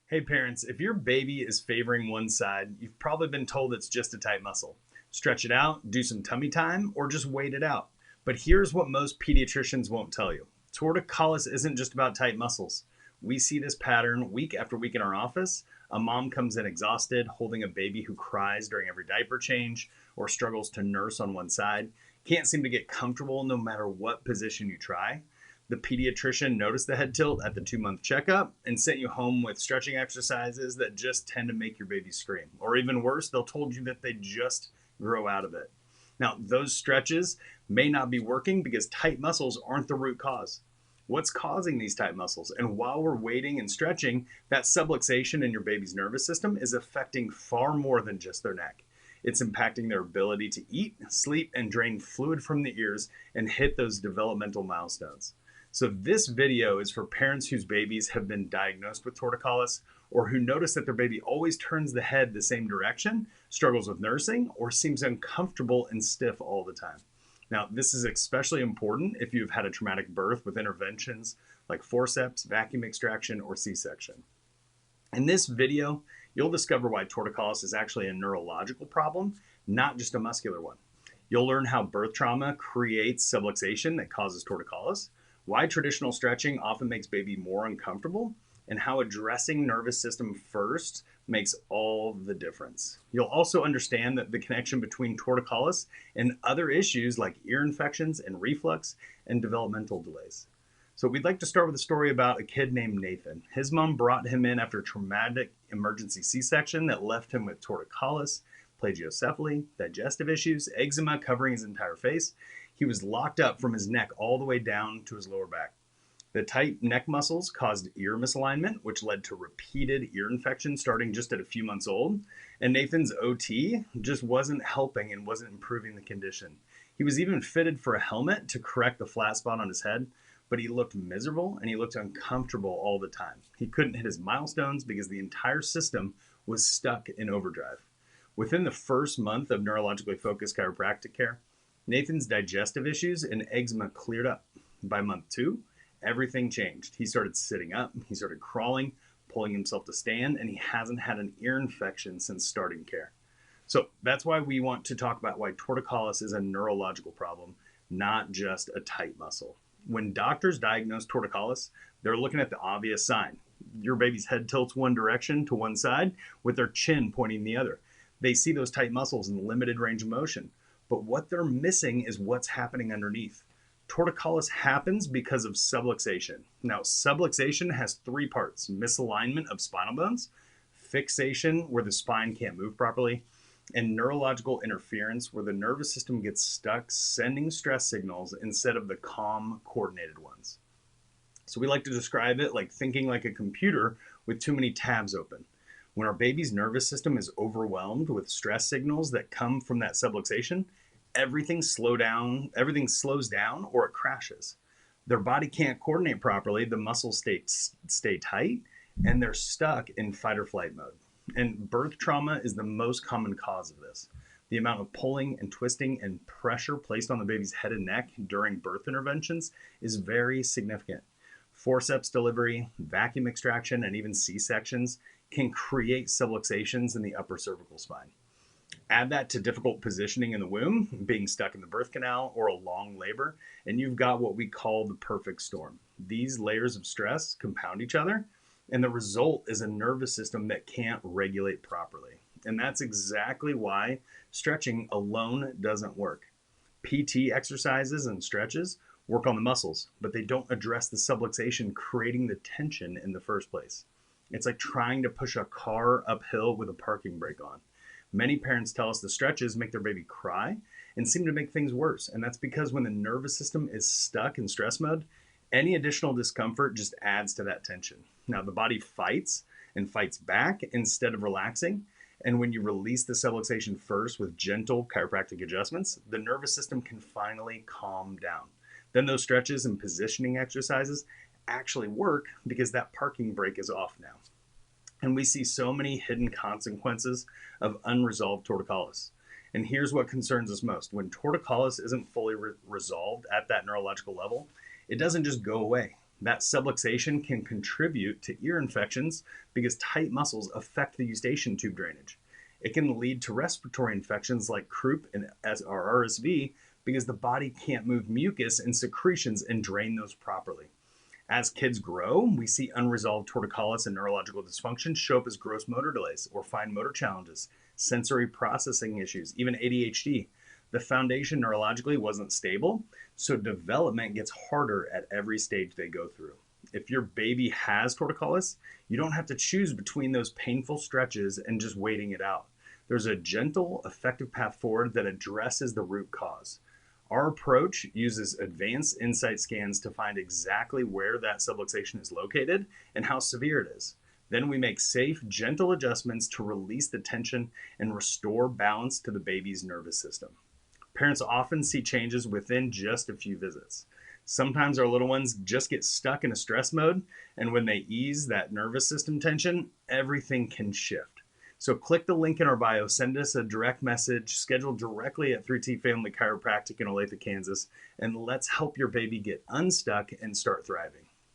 Hey parents, if your baby is favoring one side, you've probably been told it's just a tight muscle. Stretch it out, do some tummy time, or just wait it out. But here's what most pediatricians won't tell you. Torticollis isn't just about tight muscles. We see this pattern week after week in our office. A mom comes in exhausted, holding a baby who cries during every diaper change or struggles to nurse on one side, can't seem to get comfortable no matter what position you try. The pediatrician noticed the head tilt at the 2 month checkup and sent you home with stretching exercises that just tend to make your baby scream. Or even worse, they'll told you that they just grow out of it. Now, those stretches may not be working because tight muscles aren't the root cause. What's causing these tight muscles? And while we're waiting and stretching, that subluxation in your baby's nervous system is affecting far more than just their neck. It's impacting their ability to eat, sleep, and drain fluid from the ears and hit those developmental milestones. So this video is for parents whose babies have been diagnosed with torticollis or who notice that their baby always turns the head the same direction, struggles with nursing, or seems uncomfortable and stiff all the time. Now, this is especially important if you've had a traumatic birth with interventions like forceps, vacuum extraction, or C-section. In this video, you'll discover why torticollis is actually a neurological problem, not just a muscular one. You'll learn how birth trauma creates subluxation that causes torticollis, why traditional stretching often makes baby more uncomfortable, and how addressing nervous system first makes all the difference. You'll also understand that the connection between torticollis and other issues like ear infections and reflux and developmental delays. So we'd like to start with a story about a kid named Nathan. His mom brought him in after a traumatic emergency C-section that left him with torticollis, plagiocephaly, digestive issues, eczema covering his entire face. He was locked up from his neck all the way down to his lower back. The tight neck muscles caused ear misalignment, which led to repeated ear infections starting just at a few months old. And Nathan's OT just wasn't helping and wasn't improving the condition. He was even fitted for a helmet to correct the flat spot on his head, but he looked miserable and he looked uncomfortable all the time. He couldn't hit his milestones because the entire system was stuck in overdrive. Within the first month of neurologically focused chiropractic care, Nathan's digestive issues and eczema cleared up. By month 2, everything changed. He started sitting up, he started crawling, pulling himself to stand, and he hasn't had an ear infection since starting care. So that's why we want to talk about why torticollis is a neurological problem, not just a tight muscle. When doctors diagnose torticollis, they're looking at the obvious sign. Your baby's head tilts one direction to one side with their chin pointing the other. They see those tight muscles in limited range of motion. But what they're missing is what's happening underneath. Torticollis happens because of subluxation. Now, subluxation has 3 parts: misalignment of spinal bones, fixation where the spine can't move properly, and neurological interference where the nervous system gets stuck sending stress signals instead of the calm, coordinated ones. So we like to describe it like thinking like a computer with too many tabs open. When our baby's nervous system is overwhelmed with stress signals that come from that subluxation, everything slows down or it crashes. Their body can't coordinate properly, the muscles stay tight, and they're stuck in fight or flight mode. And birth trauma is the most common cause of this. The amount of pulling and twisting and pressure placed on the baby's head and neck during birth interventions is very significant. Forceps delivery, vacuum extraction, and even C-sections can create subluxations in the upper cervical spine. Add that to difficult positioning in the womb, being stuck in the birth canal, or a long labor, and you've got what we call the perfect storm. These layers of stress compound each other, and the result is a nervous system that can't regulate properly. And that's exactly why stretching alone doesn't work. PT exercises and stretches work on the muscles, but they don't address the subluxation creating the tension in the first place. It's like trying to push a car uphill with a parking brake on. Many parents tell us the stretches make their baby cry and seem to make things worse. And that's because when the nervous system is stuck in stress mode, any additional discomfort just adds to that tension. Now, the body fights and fights back instead of relaxing. And when you release the subluxation first with gentle chiropractic adjustments, the nervous system can finally calm down. Then those stretches and positioning exercises actually work because that parking brake is off now. And we see so many hidden consequences of unresolved torticollis. And here's what concerns us most. When torticollis isn't fully resolved at that neurological level, it doesn't just go away. That subluxation can contribute to ear infections because tight muscles affect the eustachian tube drainage. It can lead to respiratory infections like croup and RSV because the body can't move mucus and secretions and drain those properly. As kids grow, we see unresolved torticollis and neurological dysfunction show up as gross motor delays or fine motor challenges, sensory processing issues, even ADHD. The foundation neurologically wasn't stable, so development gets harder at every stage they go through. If your baby has torticollis, you don't have to choose between those painful stretches and just waiting it out. There's a gentle, effective path forward that addresses the root cause. Our approach uses advanced insight scans to find exactly where that subluxation is located and how severe it is. Then we make safe, gentle adjustments to release the tension and restore balance to the baby's nervous system. Parents often see changes within just a few visits. Sometimes our little ones just get stuck in a stress mode, and when they ease that nervous system tension, everything can shift. So click the link in our bio, send us a direct message, schedule directly at 3T Family Chiropractic in Olathe, Kansas, and let's help your baby get unstuck and start thriving.